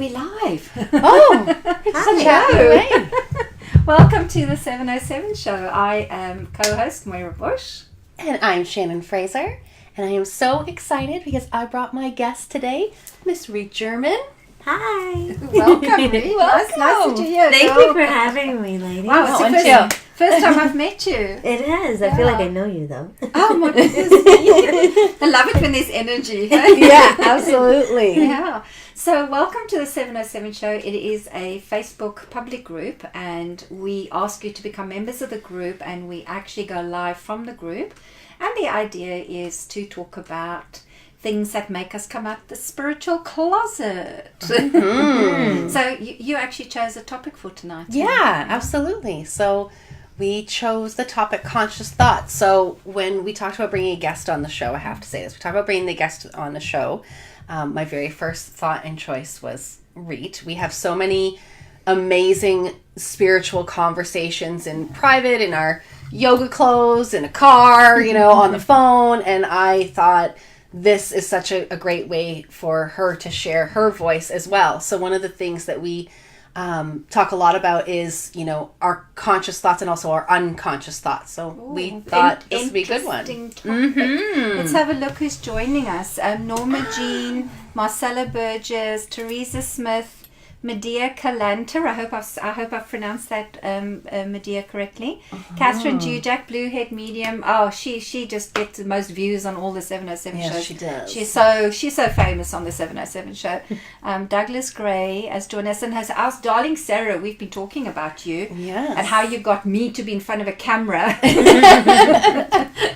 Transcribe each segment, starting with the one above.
we live? Oh, hello. Welcome to the 707 show. I am co-host Moira Bush. And I'm Shannon Fraser. And I am so excited because I brought my guest today, Miss Reed German. Hi. Welcome, Reed. Welcome. Nice to hear you. Thank you for having me, ladies. Wow, it's the first time I've met you. It is. I feel like I know you, though. Oh, my goodness. I love it when there's energy. Yeah, absolutely. Yeah. So welcome to the 707 show. It is a Facebook public group, and we ask you to become members of the group, and we actually go live from the group. And the idea is to talk about things that make us come out the spiritual closet. Mm-hmm. So you actually chose a topic for tonight. Yeah, absolutely. So we chose the topic conscious thoughts. So when we talked about bringing a guest on the show, I have to say this, we talked about bringing the guest on the show. My very first thought and choice was Reet. We have so many amazing spiritual conversations in private, in our yoga clothes, in a car, on the phone. And I thought this is such a great way for her to share her voice as well. So one of the things that we talk a lot about is, our conscious thoughts and also our unconscious thoughts. So we thought this would be a good one. Mm-hmm. Let's have a look who's joining us. Norma Jean, Marcella Burgess, Teresa Smith, Medea Kalanter. I hope I've pronounced that Medea correctly. Catherine Jujak, Bluehead Medium. Oh, she just gets the most views on all the 707 shows. She does. She's so famous on the 707 show. Douglas Gray has joined us, and has asked darling Sarah. We've been talking about you, and how you got me to be in front of a camera.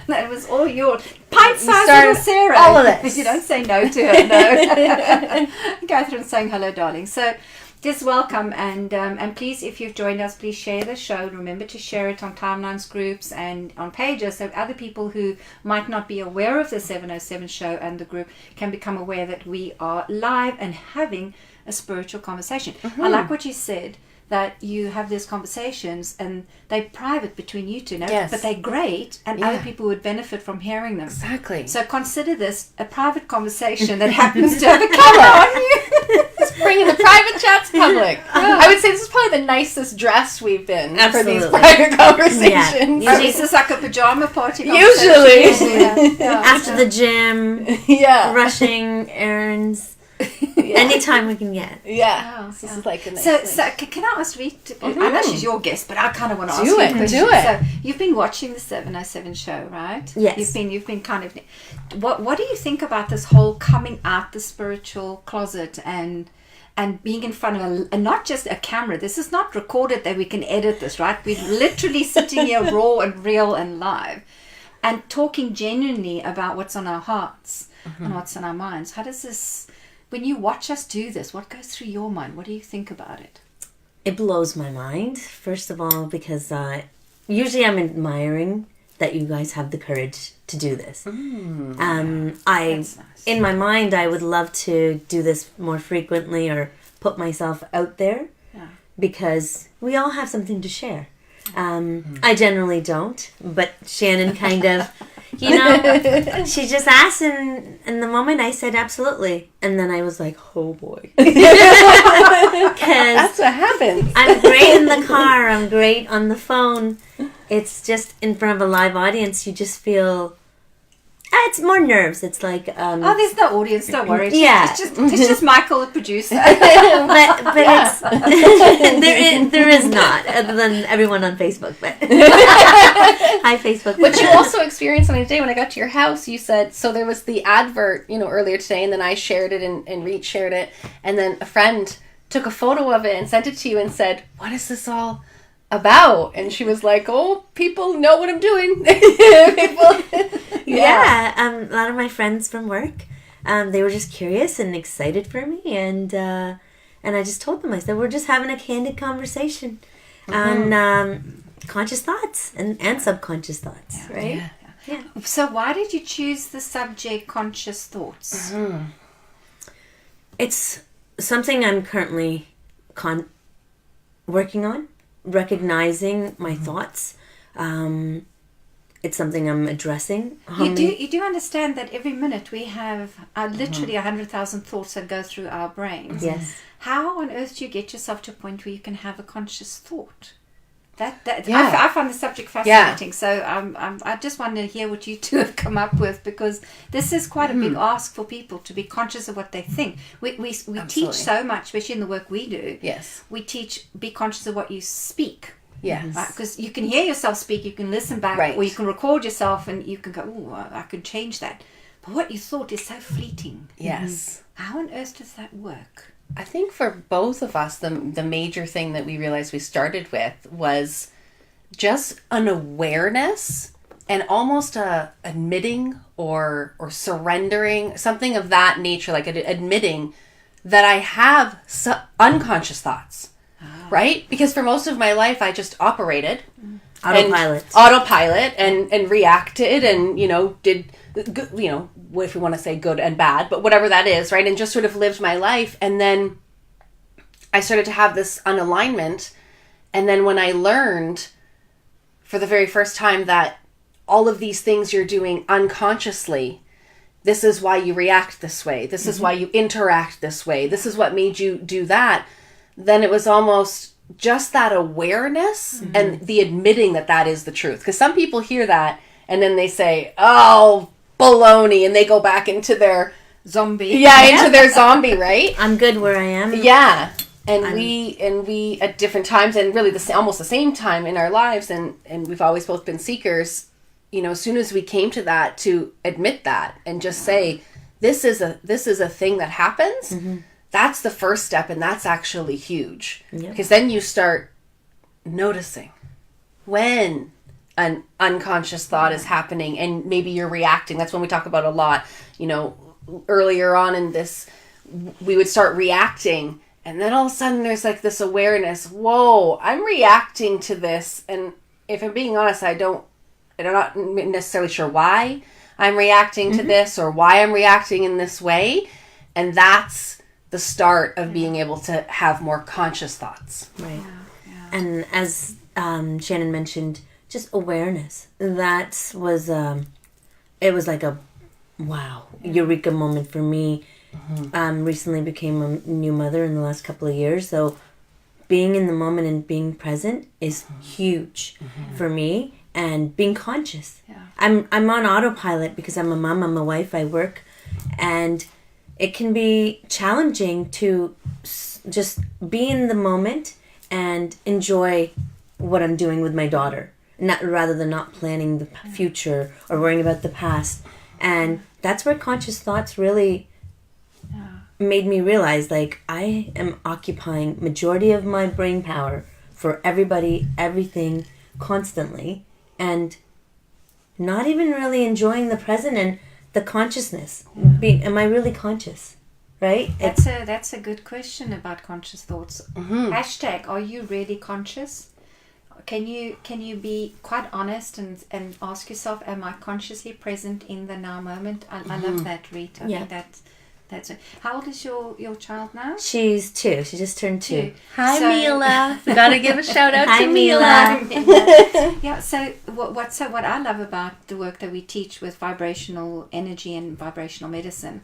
That was all yours. Pint-sized little Sarah. All of this. You don't say no to her. No. Catherine saying hello, darling. So. Just welcome, and please, if you've joined us, please share the show. Remember to share it on timelines, groups, and on pages, so other people who might not be aware of the 707 show and the group can become aware that we are live and having a spiritual conversation. I like what you said, that you have these conversations and they're private between you two, but they're great, and other people would benefit from hearing them. Exactly. So consider this a private conversation that happens to have a camera on you. Bringing the private chats public. I would say this is probably the nicest dressed we've been for these private conversations. Yeah. This is like a pajama party. Usually. After the gym, rushing errands, anytime we can get. Yeah. This is like a nice so can I ask Reed? I know she's your guest, but I kind of want to ask you a question. Do it. So you've been watching the 707 show, right? Yes. You've been kind of. What do you think about this whole coming out the spiritual closet and being in front of and not just a camera? This is not recorded that we can edit this, right? We're literally sitting here raw and real and live and talking genuinely about what's on our hearts and what's on our minds. How does this, when you watch us do this, what goes through your mind? What do you think about it? It blows my mind, first of all, because usually I'm admiring that you guys have the courage to do this. That's nice. In my mind, I would love to do this more frequently or put myself out there because we all have something to share. I generally don't, but Shannon kind of, she just asked, and in the moment I said absolutely, and then I was like, oh boy. That's what happens. I'm great in the car, I'm great on the phone. It's just in front of a live audience, you just feel... it's more nerves. It's like... there's no audience, don't worry. It's just Michael, the producer. but it's... there is not, other than everyone on Facebook. But hi, Facebook. But you also experienced something today when I got to your house. You said, so there was the advert, earlier today, and then I shared it and Reed shared it. And then a friend took a photo of it and sent it to you and said, what is this all about? And she was like, oh, people know what I'm doing. A lot of my friends from work, they were just curious and excited for me, and I just told them, I said, we're just having a candid conversation on conscious thoughts and subconscious thoughts, right? Yeah. So why did you choose the subject conscious thoughts? It's something I'm currently working on, recognizing my thoughts, it's something I'm addressing. You do understand that every minute we have literally 100,000 thoughts that go through our brains. Yes. How on earth do you get yourself to a point where you can have a conscious thought? Yeah. I find the subject fascinating. So I just want to hear what you two have come up with, because this is quite a big ask for people to be conscious of what they think. We teach so much, especially in the work we do. Yes. We teach be conscious of what you speak. Yes. Because you can hear yourself speak, you can listen back, or you can record yourself and you can go, oh, I could change that. But what you thought is so fleeting. Yes. How on earth does that work? I think for both of us, the major thing that we realized we started with was just an awareness and almost a admitting or surrendering, something of that nature, like admitting that I have unconscious thoughts, right? Because for most of my life, I just operated autopilot and reacted and, did good, if we want to say good and bad, but whatever that is, right? And just sort of lived my life. And then I started to have this unalignment. And then when I learned for the very first time that all of these things you're doing unconsciously, this is why you react this way. This is why you interact this way. This is what made you do that. Then it was almost just that awareness and the admitting that is the truth. Because some people hear that and then they say, oh, baloney, and they go back into their zombie. Into their zombie, right? I'm good where I am. Yeah. And we at different times, and really almost the same time in our lives, and we've always both been seekers, as soon as we came to that, to admit that and just say, this is a thing that happens. That's the first step, and that's actually huge. Because then you start noticing when an unconscious thought is happening, and maybe you're reacting. That's when we talk about a lot, earlier on in this, we would start reacting, and then all of a sudden there's like this awareness, whoa, I'm reacting to this. And if I'm being honest, I'm not necessarily sure why I'm reacting to this or why I'm reacting in this way. And that's the start of being able to have more conscious thoughts. Right. Yeah. And as Shannon mentioned, just awareness. That was, it was like a wow, eureka moment for me. Recently became a new mother in the last couple of years. So being in the moment and being present is huge for me, and being conscious. Yeah. I'm on autopilot because I'm a mom, I'm a wife, I work, and it can be challenging to just be in the moment and enjoy what I'm doing with my daughter, rather than not planning the future or worrying about the past. And that's where conscious thoughts really made me realize, like, I am occupying majority of my brain power for everybody, everything, constantly, and not even really enjoying the present and the consciousness. Am I really conscious? Right? That's a good question about conscious thoughts. Hashtag, are you really conscious? Can you be quite honest and ask yourself, am I consciously present in the now moment? I love that, Rita. I think that's it. How old is your child now? She's 2. She just turned 2. Hi, Mila. Gotta give a shout out to Mila. Yeah. So what I love about the work that we teach with vibrational energy and vibrational medicine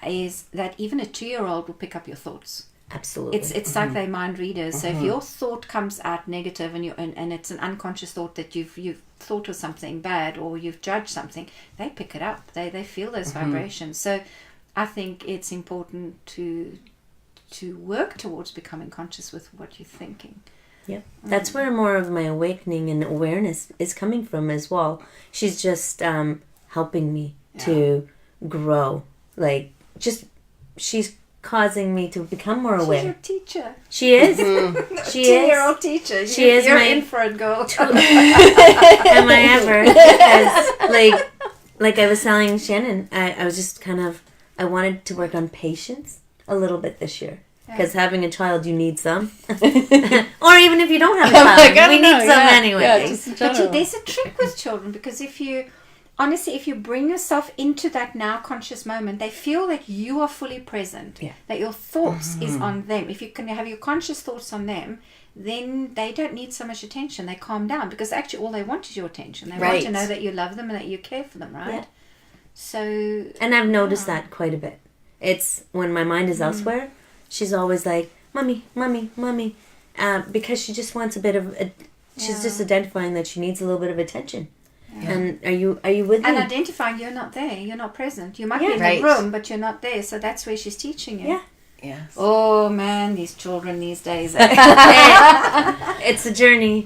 is that even a 2-year-old will pick up your thoughts. Absolutely. It's like they're mind readers. So if your thought comes out negative and it's an unconscious thought that you've thought of something bad or you've judged something, they pick it up. They feel those vibrations. So I think it's important to work towards becoming conscious with what you're thinking. Yeah, that's where more of my awakening and awareness is coming from as well. She's just helping me to grow. Like, she's causing me to become more aware. She's your teacher. She is. She is. 2-year-old teacher. She is. You're in for it, girl. Am I ever? Because, like I was telling Shannon, I was just kind of, I wanted to work on patience a little bit this year. Because having a child, you need some. Or even if you don't have a child, we need some anyway. But there's a trick with children, because if you honestly, if you bring yourself into that now conscious moment, they feel that you are fully present, that your thoughts is on them. If you can have your conscious thoughts on them, then they don't need so much attention. They calm down, because actually all they want is your attention. They want to know that you love them and that you care for them, right? Yeah. So, and I've noticed that quite a bit. It's when my mind is elsewhere, she's always like, "Mommy, mommy, mommy," because she just wants a bit of. She's just identifying that she needs a little bit of attention. Yeah. And are you with me? And identifying you're not there, you're not present. You might be in the room, but you're not there. So that's where she's teaching you. Yeah. Yes. Oh man, these children these days. It's a journey.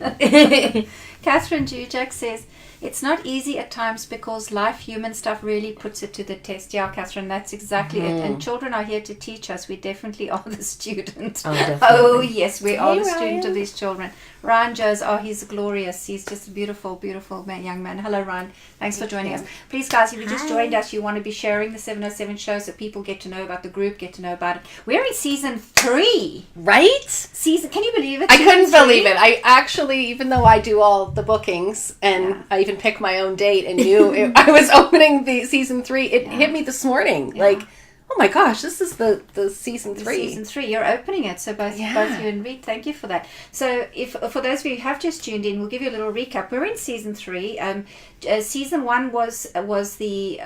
Catherine Jujak says, it's not easy at times because life, human stuff really puts it to the test. Yeah, Catherine, that's exactly it. And children are here to teach us. We definitely are the student. Oh yes, we are the student of these children. Ryan Joes, he's glorious. He's just a beautiful, beautiful young man. Hello, Ryan. Thanks for joining us. Please, guys, if you just joined us, you want to be sharing the 707 show so people get to know about the group, get to know about it. We're in season 3. Right? Can you believe it? I couldn't believe it. I actually, even though I do all the bookings and I even pick my own date and knew I was opening the season 3, it hit me this morning. Like, oh my gosh, this is the season 3. Season 3, you're opening it. So both you and Reed, thank you for that. So if for those of you who have just tuned in, we'll give you a little recap. We're in season 3. Season 1 was the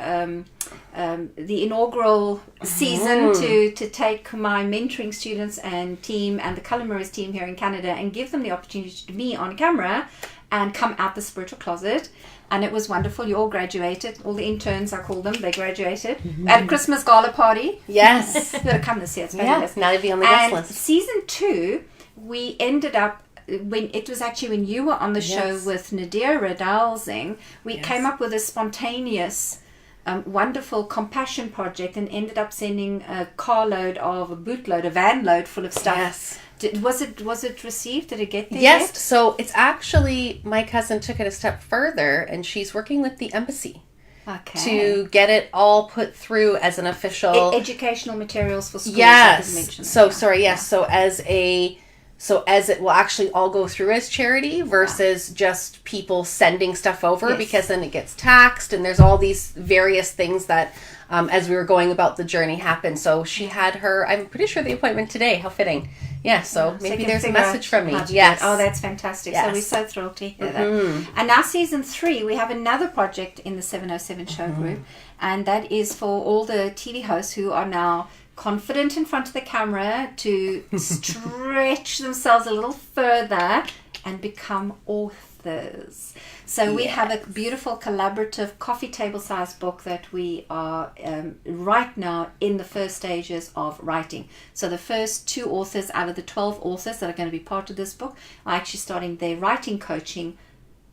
inaugural season to take my mentoring students and team and the Color Mirrors team here in Canada and give them the opportunity to be on camera and come out the spiritual closet. And it was wonderful. You all graduated. All the interns, I call them, they graduated. At a Christmas gala party. Yes. You got to come this year. It's fabulous. Now they'll be on the guest list. Season 2, we ended up, when you were on the show with Nadira Dalzing, we came up with a spontaneous, wonderful compassion project and ended up sending a van load full of stuff. Yes. Was it received? Did it get there? Yes. Yet? So it's actually, my cousin took it a step further, and she's working with the embassy to get it all put through as an official educational materials for schools. Yes. So as it will actually all go through as charity versus just people sending stuff over, because then it gets taxed and there's all these various things that as we were going about the journey happened. So she had her, I'm pretty sure, the appointment today. How fitting. Yeah, so maybe there's a message from me. Yes. Oh, that's fantastic. Yes. So we're so thrilled to hear that. And now season 3, we have another project in the 707 show group, and that is for all the TV hosts who are now confident in front of the camera to stretch themselves a little further and become authors. So we have a beautiful collaborative coffee table size book that we are right now in the first stages of writing. So the first 2 authors out of the 12 authors that are going to be part of this book are actually starting their writing coaching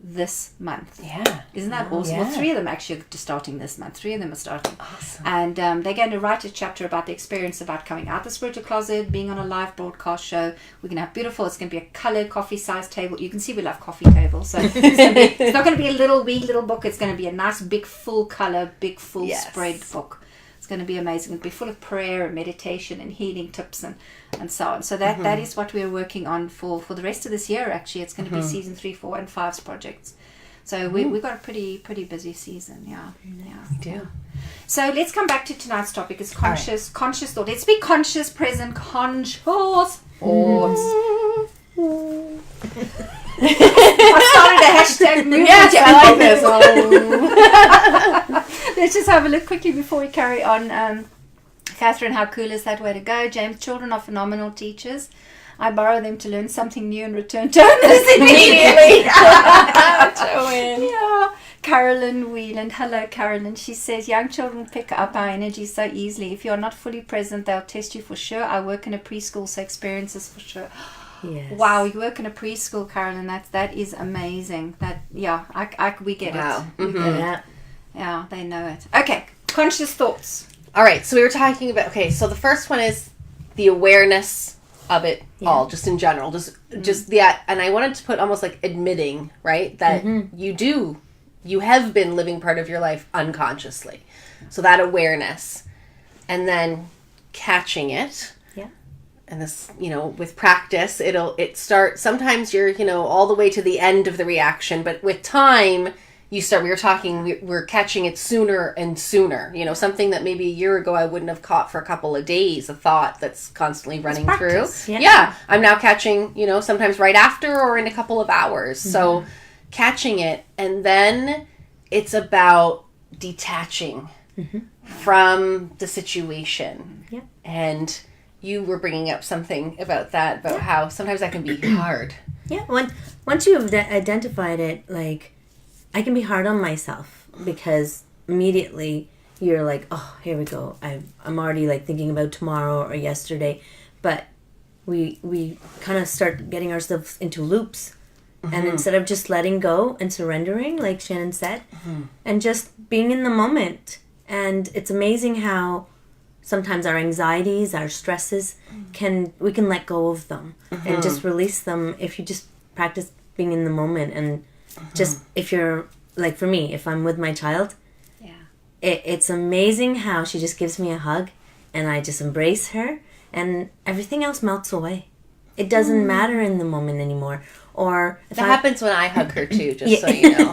this month. Yeah. Isn't that awesome? Yeah. Well, 3 of them actually are starting this month. 3 of them are starting. Awesome. And they're going to write a chapter about the experience about coming out the spiritual closet, being on a live broadcast show. We're going to have it's going to be a colored coffee size table. You can see we love coffee tables. So it's not going to be a wee little book. It's going to be a nice big full color, big full spread book. It's going to be amazing. It'll be full of prayer and meditation and healing tips and so on. So that is what we're working on for the rest of this year. Actually, it's going to be season 3, 4, and 5's projects. So we've got a pretty busy season. Yeah, we do. So let's come back to tonight's topic. Is conscious thought. Let's be conscious, present, conscious thoughts. I started a hashtag movement. Yes, I like this. Let's just have a look quickly before we carry on. Catherine, how cool is that way to go? James, children are phenomenal teachers. I borrow them to learn something new and return to others immediately. Yeah. Carolyn Wheeland. Hello, Carolyn. She says, young children pick up our energy so easily. If you're not fully present, they'll test you for sure. I work in a preschool, so experiences for sure. Yes. Wow, you work in a preschool, Carolyn. That is amazing. we get it. We get it. Yeah, they know it. Okay, conscious thoughts. All right, so we were talking about, so the first one is the awareness of it all, just in general, just the, and I wanted to put almost like admitting, right, that you have been living part of your life unconsciously. So that awareness, and then catching it. And this, with practice, it starts, sometimes you're, all the way to the end of the reaction, but with time, we were talking, we're catching it sooner and sooner. You know, something that maybe a year ago I wouldn't have caught for a couple of days, a thought that's constantly running through. Yeah. I'm now catching, you know, sometimes right after or in a couple of hours. So catching it, and then it's about detaching from the situation. Yeah. And you were bringing up something about that, about how sometimes that can be hard. Yeah. Once you've identified it, like, I can be hard on myself because immediately you're like, oh, here we go. I'm already like thinking about tomorrow or yesterday. But we kind of start getting ourselves into loops. And instead of just letting go and surrendering, like Shannon said, and just being in the moment. And it's amazing how sometimes our anxieties, our stresses, we can let go of them and just release them if you just practice being in the moment. And just if you're, like for me, if I'm with my child, it's amazing how she just gives me a hug and I just embrace her and everything else melts away. It doesn't matter in the moment anymore. Or if that happens when I hug her too, just so you know.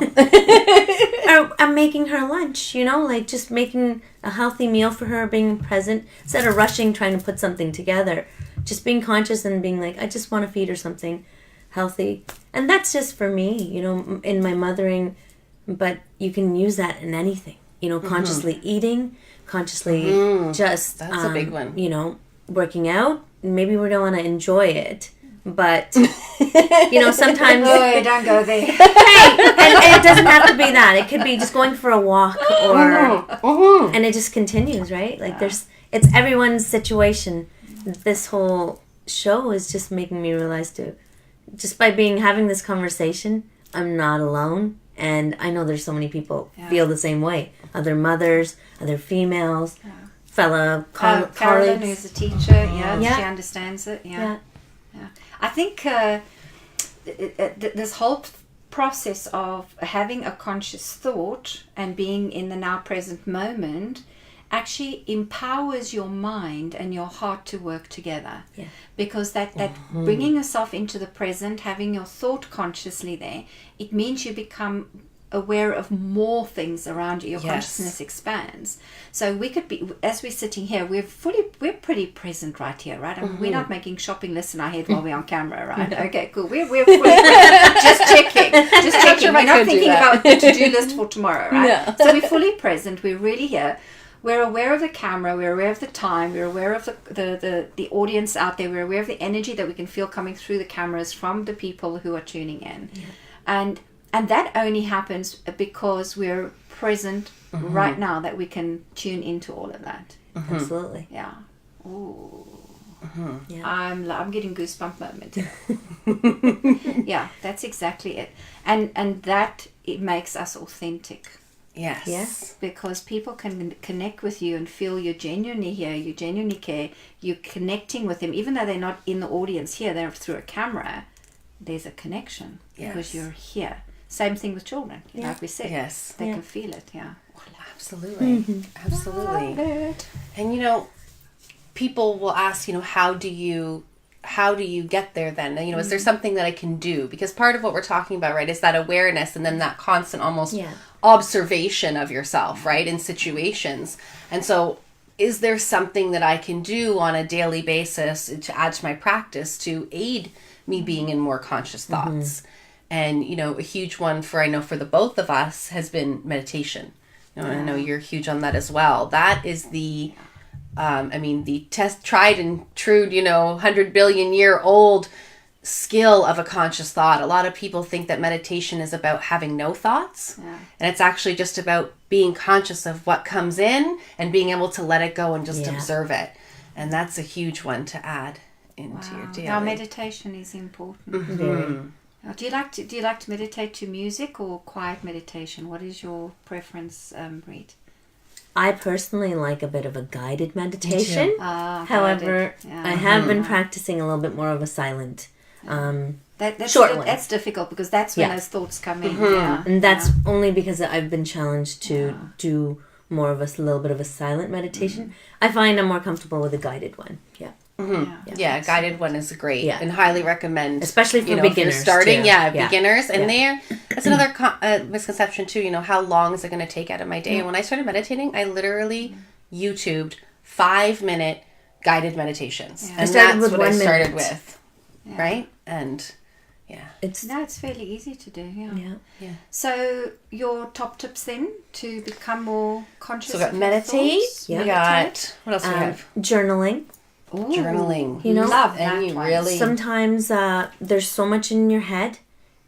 Or I'm making her lunch, you know, like just making a healthy meal for her, being present instead of rushing, trying to put something together. Just being conscious and being like, I just want to feed her something healthy. And that's just for me, you know, in my mothering. But you can use that in anything, you know, consciously eating, consciously just... That's a big one. You know, working out. Maybe we don't want to enjoy it. But, you know, sometimes... Oh, don't go there. Hey, and it doesn't have to be that. It could be just going for a walk or... And it just continues, right? Like it's everyone's situation. This whole show is just making me realize too, just by having this conversation, I'm not alone. And I know there's so many people feel the same way. Other mothers, other females, fellow colleagues. Carolyn, who's a teacher, she understands it. Yeah. I think this whole process of having a conscious thought and being in the now present moment actually empowers your mind and your heart to work together. Yeah. Because that bringing yourself into the present, having your thought consciously there, it means you become aware of more things around you. Your consciousness expands. So we could be, as we're sitting here, we're pretty present right here, right? I mean, we're not making shopping lists in our head while we're on camera, right? Okay, cool. We're fully present. Just checking. We're not thinking about the to-do list for tomorrow, right? No. So we're fully present. We're really here. We're aware of the camera. We're aware of the time. We're aware of the audience out there. We're aware of the energy that we can feel coming through the cameras from the people who are tuning in. Yeah. And that only happens because we're present right now, that we can tune into all of that. Absolutely. Yeah. Ooh. Yeah. I'm getting goosebump moment here. Yeah, that's exactly it. And that it makes us authentic. Yes. Because people can connect with you and feel you're genuinely here, you genuinely care, you're connecting with them, even though they're not in the audience here, they're through a camera. There's a connection because you're here. Same thing with children, like we said. Yes. They can feel it, Absolutely. Absolutely. And, you know, people will ask, you know, how do you get there then? You know, is there something that I can do? Because part of what we're talking about, right, is that awareness and then that constant almost observation of yourself, right, in situations. And so is there something that I can do on a daily basis to add to my practice to aid me being in more conscious thoughts? And, you know, a huge one for the both of us has been meditation. You know, I know you're huge on that as well. That is the, the tried and true, 100 billion year old skill of a conscious thought. A lot of people think that meditation is about having no thoughts. Yeah. And it's actually just about being conscious of what comes in and being able to let it go and just observe it. And that's a huge one to add into your daily. Now, meditation is important. Do you like to meditate to music or quiet meditation? What is your preference, Reed? I personally like a bit of a guided meditation. However, I have been practicing a little bit more of a silent. That's short one. That's difficult because that's when those thoughts come in. And that's only because I've been challenged to do more of a little bit of a silent meditation. I find I'm more comfortable with a guided one. Guided one is great and highly recommend, especially for beginners. If you're starting, beginners, and It's another misconception too. You know, how long is it going to take out of my day? And when I started meditating, I literally YouTubed 5-minute guided meditations, and that's what I started with, right? And it's fairly easy to do. Yeah. So your top tips then to become more conscious. So we got of meditate. Your thoughts? We got what else do we have? Journaling. Ooh, Journaling. You know, love and that you one. really sometimes there's so much in your head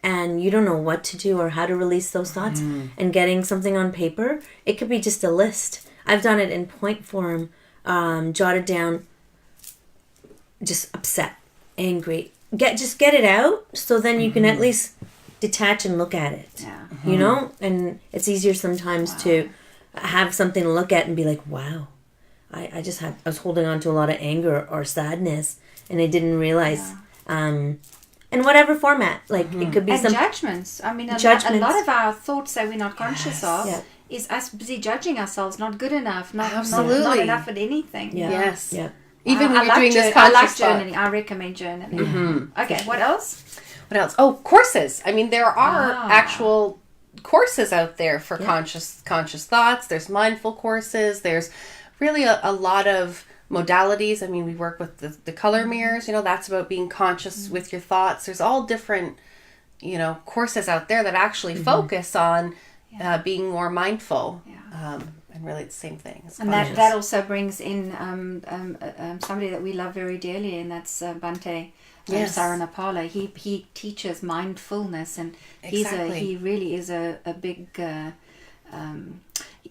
and you don't know what to do or how to release those thoughts. And getting something on paper, it could be just a list. I've done it in point form, jotted down, just upset, angry. Just get it out, so then you can at least detach and look at it. Yeah. You know, and it's easier sometimes to have something to look at and be like, wow, I was holding on to a lot of anger or sadness, and I didn't realize. In whatever format, like it could be And some judgments. I mean, a judgments. lot of our thoughts that we're not conscious of Yeah. is us busy judging ourselves, not good enough, not Absolutely. enough at anything. Yeah. Yes. Yeah. Even when I you're like doing this I like conscious thought. journaling. I recommend journaling. Okay, what else? What else? Oh, courses. I mean, there are actual courses out there for conscious thoughts. There's mindful courses. There's really a lot of modalities. I mean, we work with the color mirrors. You know, that's about being conscious with your thoughts. There's all different, you know, courses out there that actually focus on being more mindful. And really, it's the same thing. It's And that also brings in somebody that we love very dearly, and that's Bhante Saranapala. He teaches mindfulness, and he really is a big.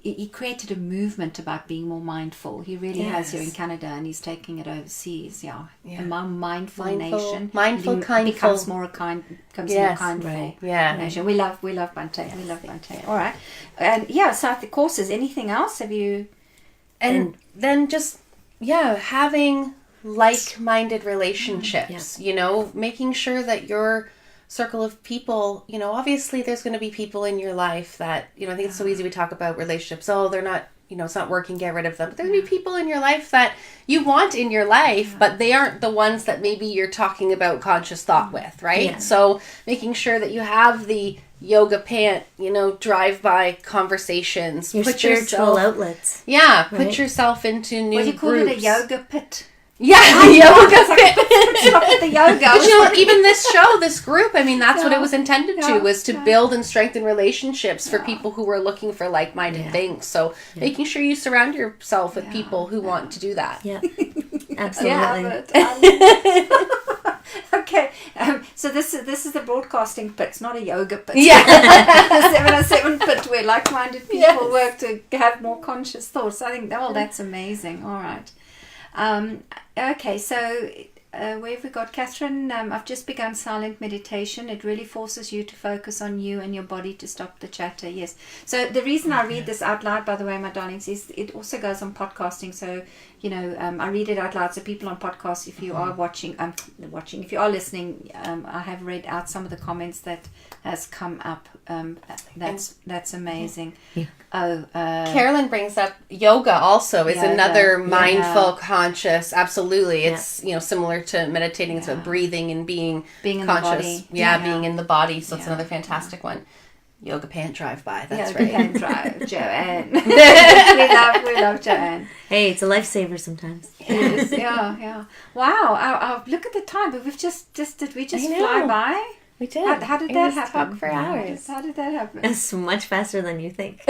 He created a movement about being more mindful. He really has here in Canada, and he's taking it overseas. A mindful nation. Becomes more kindful. Yeah. Nation. We love Bhante. We love Bhante. All right, and so the courses. Anything else? Have you? And then just having like-minded relationships. You know, making sure that your circle of people, you know, obviously there's going to be people in your life that, you know, I think it's so easy we talk about relationships. Oh, they're not, you know, it's not working, get rid of them. But there's going to be people in your life that you want in your life, but they aren't the ones that maybe you're talking about conscious thought with, right? Yeah. So making sure that you have the yoga pant, you know, drive-by conversations. Your spiritual outlets. Yeah, put yourself into new groups. What do you call it, a yoga pit? Yeah, the yoga pit. Stop at the yoga. But you know, even this group, I mean, that's what it was intended to, was to build and strengthen relationships for people who were looking for like-minded things. So making sure you surround yourself with people who want to do that. Yeah, absolutely. Okay, so this is the broadcasting pit. It's not a yoga pit. Yeah. The 707 pit where like-minded people work to have more conscious thoughts. I think, that's amazing. All right. Okay, so where have we got? Catherine, I've just begun silent meditation. It really forces you to focus on you and your body to stop the chatter. Yes. So the reason I read this out loud, by the way, my darlings, is it also goes on podcasting. So, you know, I read it out loud. So people on podcasts, if you are if you are listening, I have read out some of the comments that has come up. That's amazing. Yeah. Carolyn brings up yoga also is another mindful, conscious. Absolutely, it's you know, similar to meditating. It's about breathing and being conscious. In the body. Being in the body. So it's another fantastic one. Yoga pant drive by. That's right. Yoga pant drive, Joanne. we love Joanne. Hey, it's a lifesaver sometimes. Yes, yeah. Wow, look at the time. But did we just fly by? We did. How did that happen? Talk for hours. How did that happen? It's much faster than you think.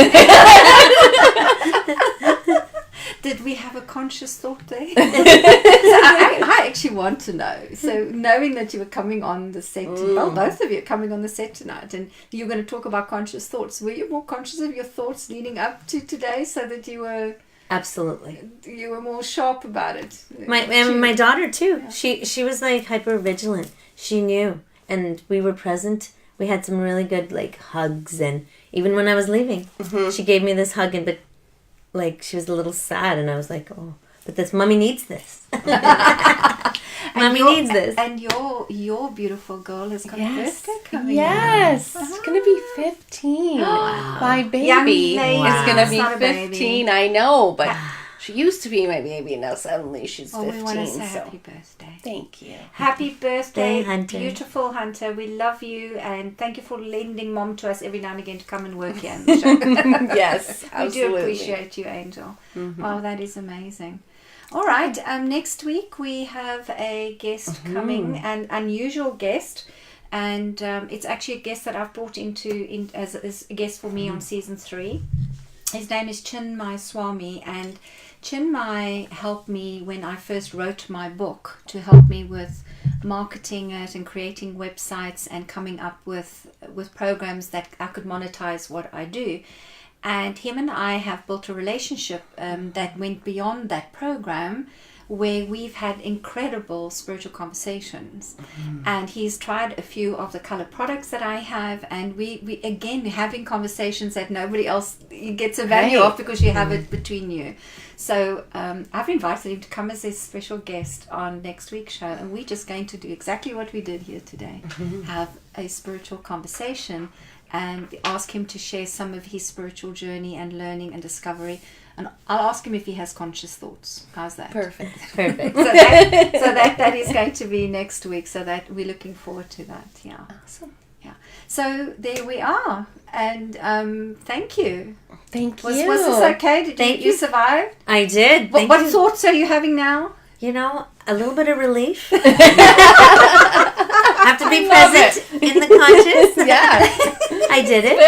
Did we have a conscious thought there? I actually want to know. So knowing that you were coming on the set, both of you are coming on the set tonight, and you're going to talk about conscious thoughts. Were you more conscious of your thoughts leading up to today, so that you were more sharp about it? My daughter too. Yeah. She was like hyper vigilant. She knew. And we were present. We had some really good hugs, and even when I was leaving, she gave me this hug, but she was a little sad, and I was like, oh, but this mommy needs this. Mommy needs this. And your beautiful girl has got a birthday coming. Yes, it's gonna be 15. My baby is gonna be 15. I know, but She used to be my baby, now suddenly she's 15. We want to say so happy birthday. thank you. Happy birthday, Hunter. beautiful Hunter. We love you, and thank you for lending Mom to us every now and again to come and work here in the show. Yes, We absolutely. do appreciate you, Angel. Oh, that is amazing. All right, next week we have a guest coming, an unusual guest, and it's actually a guest that I've brought in as a guest for me on season 3. His name is Chinmay Swami, and Chinmay helped me when I first wrote my book to help me with marketing it and creating websites and coming up with programs that I could monetize what I do. And him and I have built a relationship that went beyond that program, where we've had incredible spiritual conversations. And he's tried a few of the color products that I have, and we again having conversations that nobody else gets a value of, because you have it between you. So I've invited him to come as a special guest on next week's show, and we're just going to do exactly what we did here today, have a spiritual conversation and ask him to share some of his spiritual journey and learning and discovery. And I'll ask him if he has conscious thoughts. How's that? Perfect. Perfect. So that is going to be next week. So that we're looking forward to that. Yeah. Awesome. Yeah. So there we are. And thank you. Thank Was you. this okay? Did Thank you you. survive? I did. Thank What you. thoughts are you having now? You know, a little bit of relief. Have to be love present in the conscious. Yeah. I did it.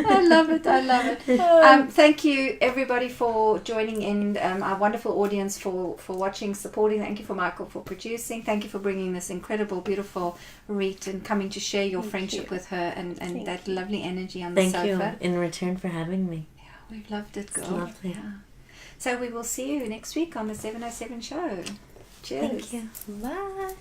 I love it. I love it. Thank you, everybody, for joining in. Our wonderful audience for watching, supporting. Thank you for Michael for producing. Thank you for bringing this incredible, beautiful Reet and coming to share your friendship with her and that lovely energy on the Thank sofa. you in return for having me. Yeah, we've loved it, girl. It's lovely. Yeah. So we will see you next week on the 707 show. Cheers. Thank you. Bye.